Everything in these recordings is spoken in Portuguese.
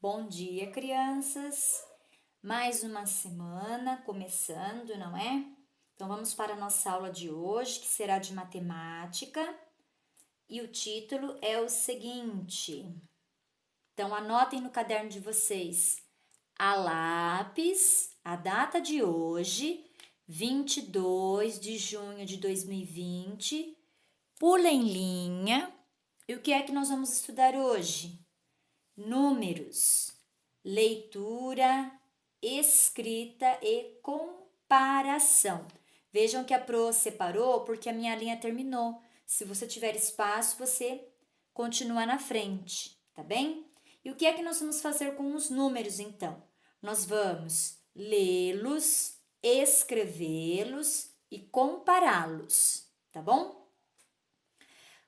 Bom dia, crianças! Mais uma semana começando, não é? Então, vamos para a nossa aula de hoje, que será de matemática, e o título é o seguinte. Então, anotem no caderno de vocês a lápis, a data de hoje, 22 de junho de 2020, pula em linha. E o que é que nós vamos estudar hoje? Números, leitura, escrita e comparação. Vejam que a Pro separou porque a minha linha terminou. Se você tiver espaço, você continua na frente, tá bem? E o que é que nós vamos fazer com os números, então? Nós vamos lê-los, escrevê-los e compará-los, tá bom?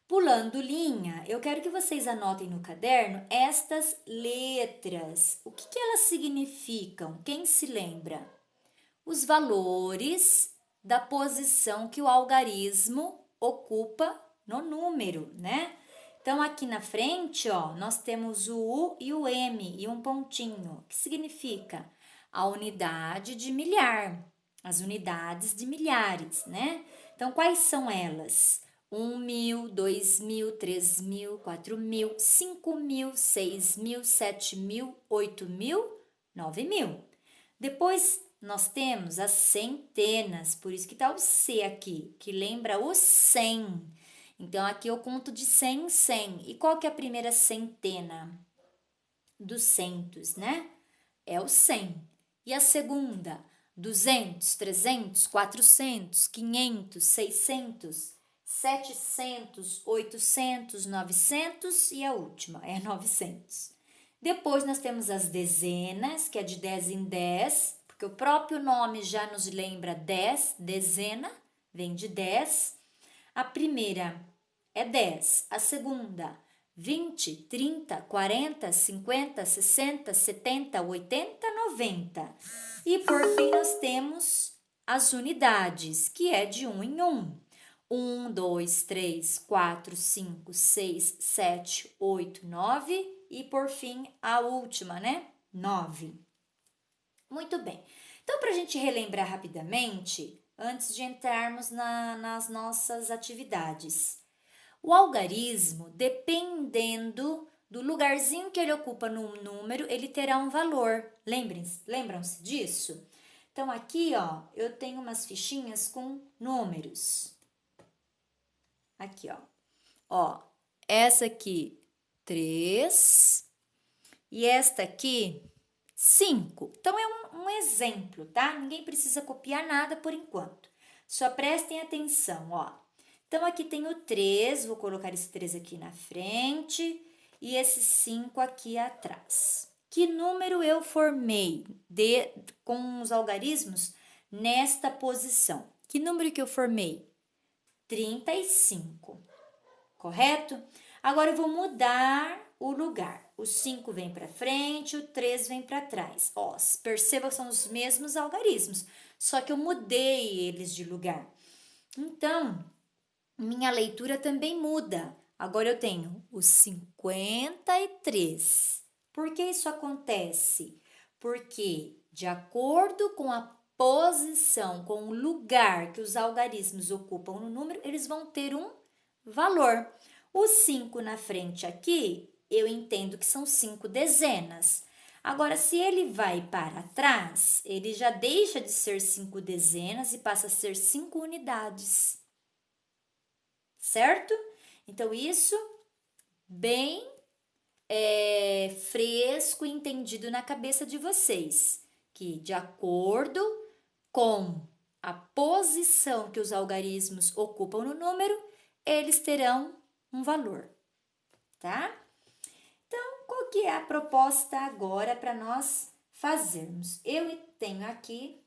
Pulando linha, eu quero que vocês anotem no caderno estas letras. O que elas significam? Quem se lembra? Os valores da posição que o algarismo ocupa no número, né? Então, aqui na frente, ó, nós temos o U e o M e um pontinho, que significa a unidade de milhar, as unidades de milhares, né? Então, quais são elas? 1.000, 2.000, 3.000, 4.000, 5.000, 6.000, 7.000, 8.000, 9.000. Depois, nós temos as centenas, por isso que está o C aqui, que lembra o 100. Então, aqui eu conto de 100 em 100. E qual que é a primeira centena? Dos centos, né? É o 100. E a segunda? 200, 300, 400, 500, 600, 700, 800, 900 e a última é 900. Depois nós temos as dezenas, que é de 10 em 10, porque o próprio nome já nos lembra 10, dezena, vem de 10. A primeira é 10, a segunda 20, 30, 40, 50, 60, 70, 80, 90. E por fim nós temos as unidades, que é de 1 em 1. 1, 2, 3, 4, 5, 6, 7, 8, 9 e por fim a última, né? 9. Muito bem. Então, para a gente relembrar rapidamente, antes de entrarmos nas nossas atividades, o algarismo, dependendo do lugarzinho que ele ocupa no número, ele terá um valor. Lembram-se disso? Então, aqui, ó, eu tenho umas fichinhas com números. Aqui, ó. Ó, essa aqui, 3. E esta aqui, 5. Então, é um exemplo, tá? Ninguém precisa copiar nada por enquanto. Só prestem atenção, ó. Então, aqui tem o 3, vou colocar esse 3 aqui na frente e esse 5 aqui atrás. Que número eu formei com os algarismos nesta posição? Que número que eu formei? 35, correto? Agora eu vou mudar o lugar. O 5 vem para frente, o 3 vem para trás. Ó, perceba que são os mesmos algarismos, só que eu mudei eles de lugar. Então, minha leitura também muda. Agora eu tenho o 53. Por que isso acontece? Porque, de acordo com a posição, com o lugar que os algarismos ocupam no número, eles vão ter um valor. O 5 na frente aqui, eu entendo que são 5 dezenas. Agora, se ele vai para trás, ele já deixa de ser 5 dezenas e passa a ser 5 unidades. Certo? Então, isso bem fresco e entendido na cabeça de vocês, que de acordo com a posição que os algarismos ocupam no número, eles terão um valor, tá? Então, qual que é a proposta agora para nós fazermos? Eu tenho aqui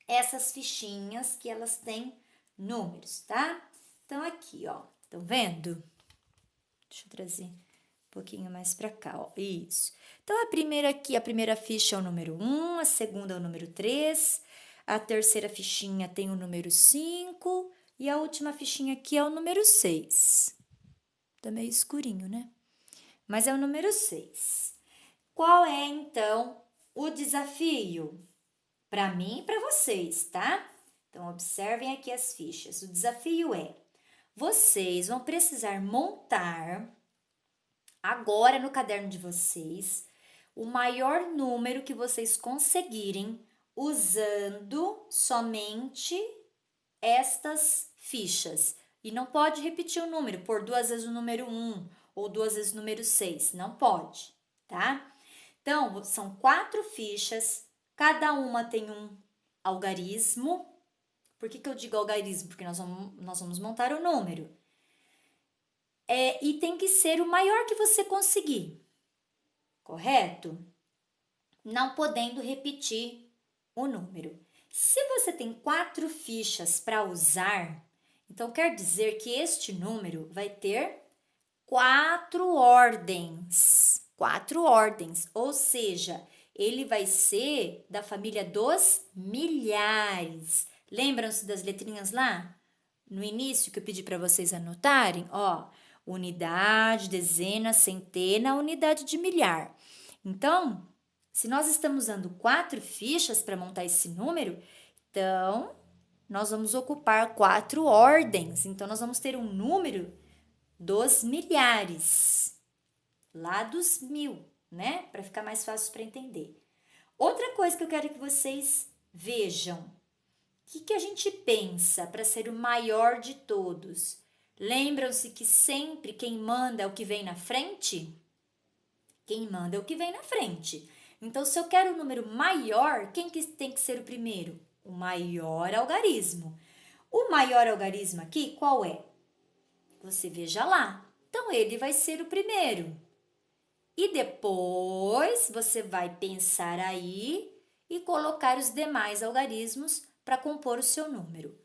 essas fichinhas que elas têm números, tá? Então, aqui, ó, estão vendo? Deixa eu trazer um pouquinho mais para cá, ó, isso. Então, a primeira aqui, a primeira ficha é o número 1, a segunda é o número 3, a terceira fichinha tem o número 5 e a última fichinha aqui é o número 6. Tá meio escurinho, né? Mas é o número 6. Qual é, então, o desafio? Para mim e para vocês, tá? Então, observem aqui as fichas. O desafio é: vocês vão precisar montar agora no caderno de vocês o maior número que vocês conseguirem usando somente estas fichas. E não pode repetir o número, por 2 vezes o número 1 ou 2 vezes o número 6. Não pode, tá? Então, são 4 fichas, cada uma tem um algarismo. Por que eu digo algarismo? Porque nós vamos montar o número. E tem que ser o maior que você conseguir, correto? Não podendo repetir o número. Se você tem 4 fichas para usar, então quer dizer que este número vai ter 4 ordens. 4 ordens, ou seja, ele vai ser da família dos milhares. Lembram-se das letrinhas lá? No início que eu pedi para vocês anotarem, ó, unidade, dezena, centena, unidade de milhar. Então, se nós estamos usando 4 fichas para montar esse número, então nós vamos ocupar 4 ordens. Então, nós vamos ter um número dos milhares, lá dos 1000, né? Para ficar mais fácil para entender. Outra coisa que eu quero que vocês vejam: o que a gente pensa para ser o maior de todos? Lembram-se que sempre quem manda é o que vem na frente? Quem manda é o que vem na frente. Então, se eu quero um número maior, quem que tem que ser o primeiro? O maior algarismo. O maior algarismo aqui, qual é? Você veja lá. Então, ele vai ser o primeiro. E depois, você vai pensar aí e colocar os demais algarismos para compor o seu número.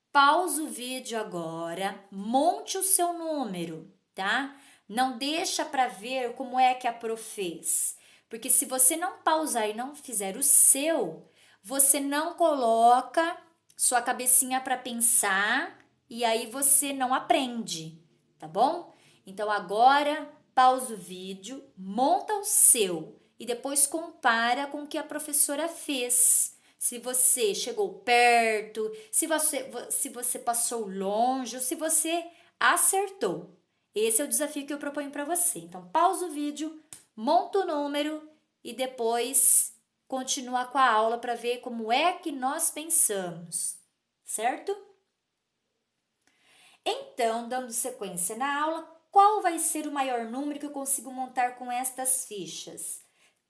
Pausa o vídeo agora, monte o seu número, tá? Não deixa para ver como é que a prof fez. Porque se você não pausar e não fizer o seu, você não coloca sua cabecinha para pensar e aí você não aprende, tá bom? Então agora pausa o vídeo, monta o seu e depois compara com o que a professora fez. Se você chegou perto, se você passou longe, ou se você acertou. Esse é o desafio que eu proponho para você. Então, pausa o vídeo, monta o número e depois continua com a aula para ver como é que nós pensamos, certo? Então, dando sequência na aula, qual vai ser o maior número que eu consigo montar com estas fichas?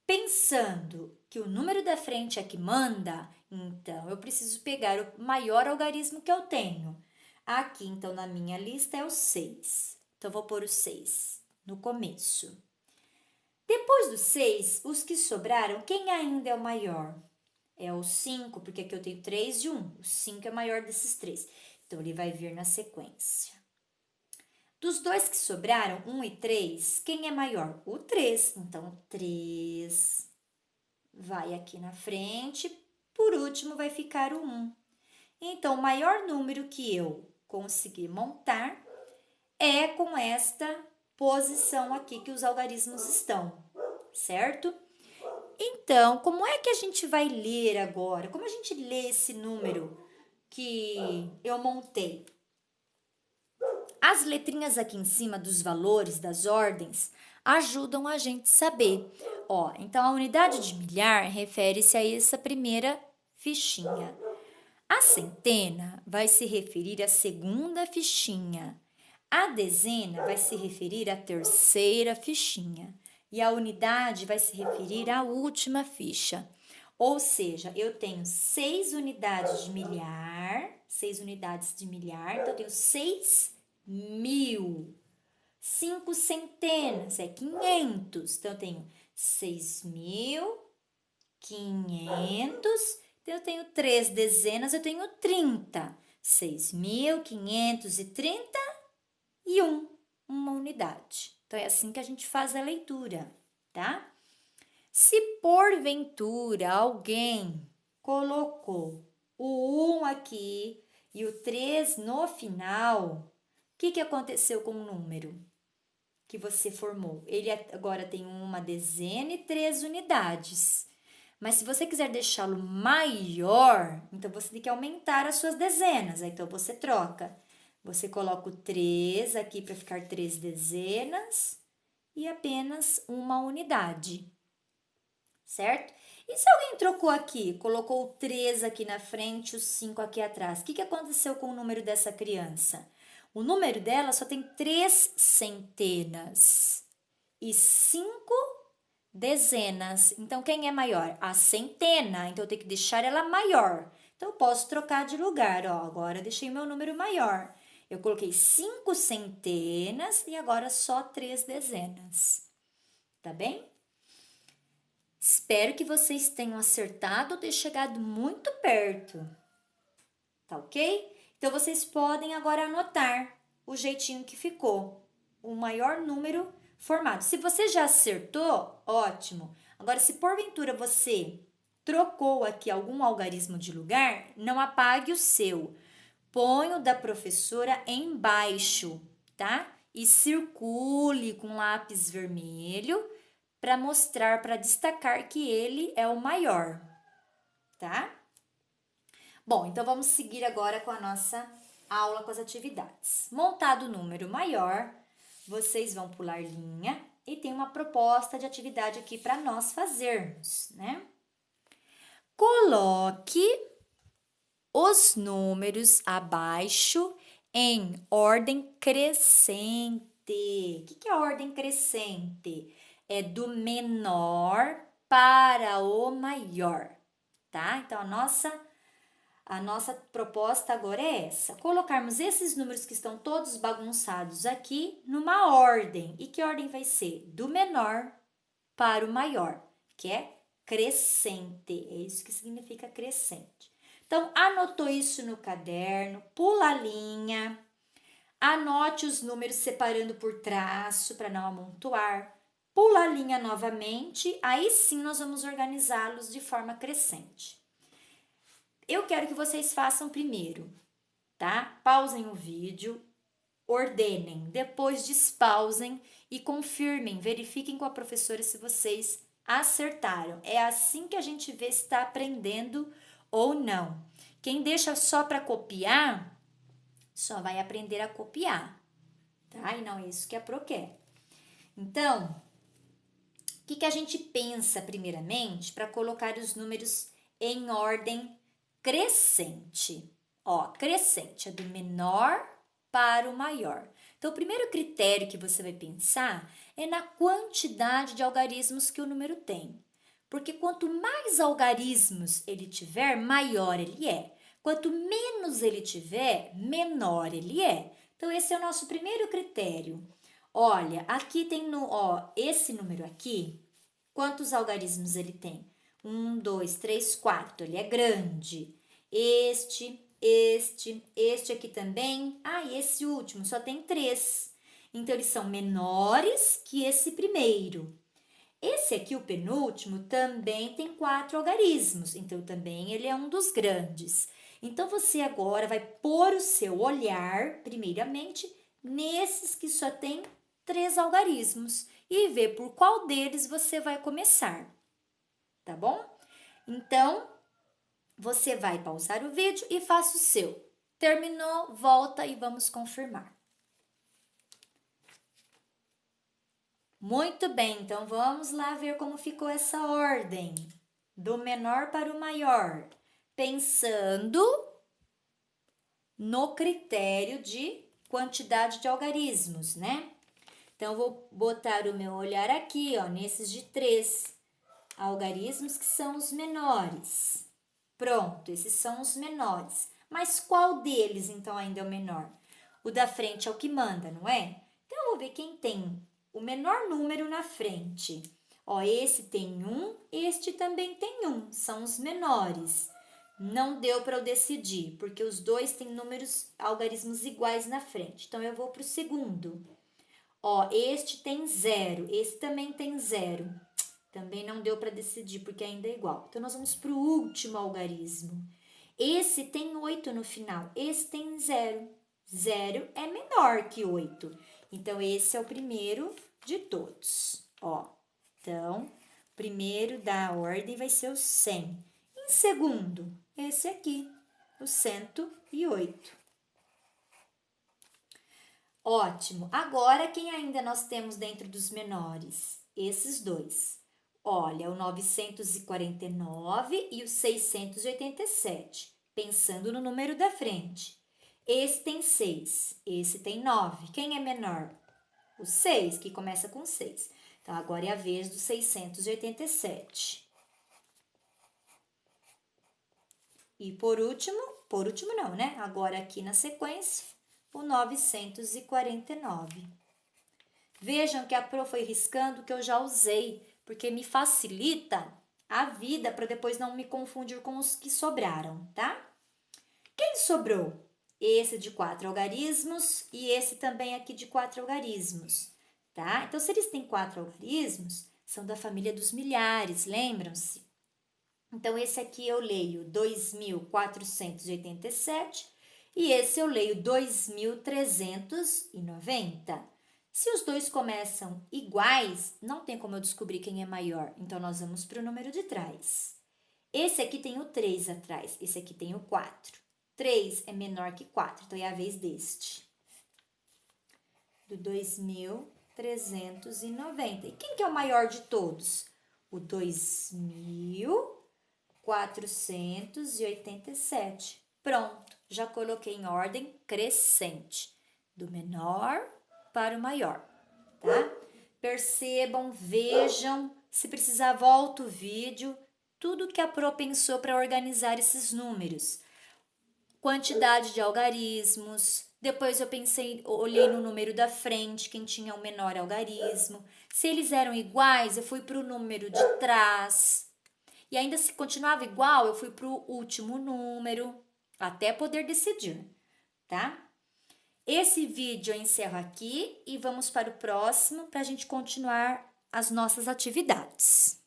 Pensando que o número da frente é que manda, então eu preciso pegar o maior algarismo que eu tenho. Aqui, então, na minha lista é o 6. Então, vou pôr o 6 no começo. Depois do 6, os que sobraram, quem ainda é o maior? É o 5, porque aqui eu tenho 3 e 1. O 5 é maior desses 3. Então, ele vai vir na sequência. Dos 2 que sobraram, 1 e 3, quem é maior? O 3. Então, 3 vai aqui na frente. Por último, vai ficar o 1. Então, o maior número que eu conseguir montar é com esta posição aqui que os algarismos estão, certo? Então, como é que a gente vai ler agora? Como a gente lê esse número que eu montei? As letrinhas aqui em cima dos valores, das ordens, ajudam a gente a saber. Ó, então, a unidade de milhar refere-se a essa primeira fichinha. A centena vai se referir à segunda fichinha. A dezena vai se referir à terceira fichinha. E a unidade vai se referir à última ficha. Ou seja, eu tenho 6 unidades de milhar, 6 unidades de milhar, então eu tenho 6.000. 5 centenas é 500, então eu tenho 6.500. Então, eu tenho 3 dezenas, eu tenho 30. 6.531, uma unidade. Então, é assim que a gente faz a leitura, tá? Se porventura alguém colocou o 1 aqui e o 3 no final, o que aconteceu com o número? que você formou. Ele agora tem uma dezena e 3 unidades. Mas se você quiser deixá-lo maior, então você tem que aumentar as suas dezenas. Então você troca. Você coloca o 3 aqui para ficar 3 dezenas e apenas uma unidade. Certo? E se alguém trocou aqui, colocou o 3 aqui na frente, o 5 aqui atrás? O que aconteceu com o número dessa criança? O número dela só tem 3 centenas e 5 dezenas. Então, quem é maior? A centena. Então, eu tenho que deixar ela maior. Então, eu posso trocar de lugar. Ó, agora eu deixei meu número maior. Eu coloquei 5 centenas e agora só 3 dezenas. Tá bem? Espero que vocês tenham acertado ou tenham chegado muito perto. Tá ok? Então, vocês podem agora anotar o jeitinho que ficou. O maior número formado. Se você já acertou, ótimo. Agora, se porventura você trocou aqui algum algarismo de lugar, não apague o seu. Põe o da professora embaixo, tá? E circule com lápis vermelho para mostrar, para destacar que ele é o maior, tá? Bom, então vamos seguir agora com a nossa aula com as atividades. Montado o número maior, vocês vão pular linha e tem uma proposta de atividade aqui para nós fazermos, né? Coloque os números abaixo em ordem crescente. O que é ordem crescente? É do menor para o maior, tá? Então, a nossa proposta agora é essa: colocarmos esses números que estão todos bagunçados aqui numa ordem. E que ordem vai ser? Do menor para o maior, que é crescente. É isso que significa crescente. Então, anotou isso no caderno, pula a linha, anote os números separando por traço para não amontoar, pula a linha novamente, aí sim nós vamos organizá-los de forma crescente. Eu quero que vocês façam primeiro, tá? Pausem o vídeo, ordenem, depois despausem e confirmem, verifiquem com a professora se vocês acertaram. É assim que a gente vê se está aprendendo ou não. Quem deixa só para copiar, só vai aprender a copiar, tá? E não é isso que a Pro quer. Então, o que a gente pensa primeiramente para colocar os números em ordem crescente? Ó, crescente é do menor para o maior. Então, o primeiro critério que você vai pensar é na quantidade de algarismos que o número tem. Porque quanto mais algarismos ele tiver, maior ele é. Quanto menos ele tiver, menor ele é. Então, esse é o nosso primeiro critério. Olha, aqui tem esse número aqui, quantos algarismos ele tem? 1, 2, 3, 4, ele é grande. Este aqui também. E esse último só tem 3. Então, eles são menores que esse primeiro. Esse aqui, o penúltimo, também tem 4 algarismos. Então, também ele é um dos grandes. Então, você agora vai pôr o seu olhar, primeiramente, nesses que só tem 3 algarismos e ver por qual deles você vai começar, tá bom? Então, você vai pausar o vídeo e faça o seu. Terminou, volta e vamos confirmar. Muito bem, então vamos lá ver como ficou essa ordem, do menor para o maior, pensando no critério de quantidade de algarismos, né? Então, eu vou botar o meu olhar aqui, ó, nesses de 3 algarismos que são os menores. Pronto, esses são os menores. Mas qual deles, então, ainda é o menor? O da frente é o que manda, não é? Então, eu vou ver quem tem o menor número na frente. Ó, esse tem 1, este também tem 1, são os menores. Não deu para eu decidir, porque os dois têm números, algarismos iguais na frente. Então, eu vou para o segundo. Ó, este tem 0, esse também tem 0. Também não deu para decidir, porque ainda é igual. Então, nós vamos para o último algarismo. Esse tem 8 no final, esse tem 0. 0 é menor que 8. Então, esse é o primeiro de todos, ó. Então, o primeiro da ordem vai ser o 100. Em segundo, esse aqui, o 108. Ótimo. Agora, quem ainda nós temos dentro dos menores? Esses dois. Olha, o 949 e o 687. Pensando no número da frente. Esse tem 6, esse tem 9. Quem é menor? O 6, que começa com 6. Então, agora é a vez do 687. E por último não, né? Agora aqui na sequência, o 949. Vejam que a Pro foi riscando que eu já usei, porque me facilita a vida para depois não me confundir com os que sobraram, tá? Quem sobrou? Esse de 4 algarismos e esse também aqui de 4 algarismos, tá? Então, se eles têm 4 algarismos, são da família dos milhares, lembram-se? Então, esse aqui eu leio 2.487 e esse eu leio 2.390. Se os dois começam iguais, não tem como eu descobrir quem é maior, então nós vamos para o número de trás. Esse aqui tem o 3 atrás, esse aqui tem o 4. 3 é menor que 4, então é a vez deste. Do 2.390. E quem que é o maior de todos? O 2.487. Pronto, já coloquei em ordem crescente, do menor para o maior, tá? Percebam, vejam, se precisar volta o vídeo, tudo que a Pro pensou para organizar esses números. Quantidade de algarismos, depois eu olhei no número da frente, quem tinha o menor algarismo. Se eles eram iguais, eu fui para o número de trás. E ainda se continuava igual, eu fui para o último número, até poder decidir, tá? Esse vídeo eu encerro aqui e vamos para o próximo para a gente continuar as nossas atividades.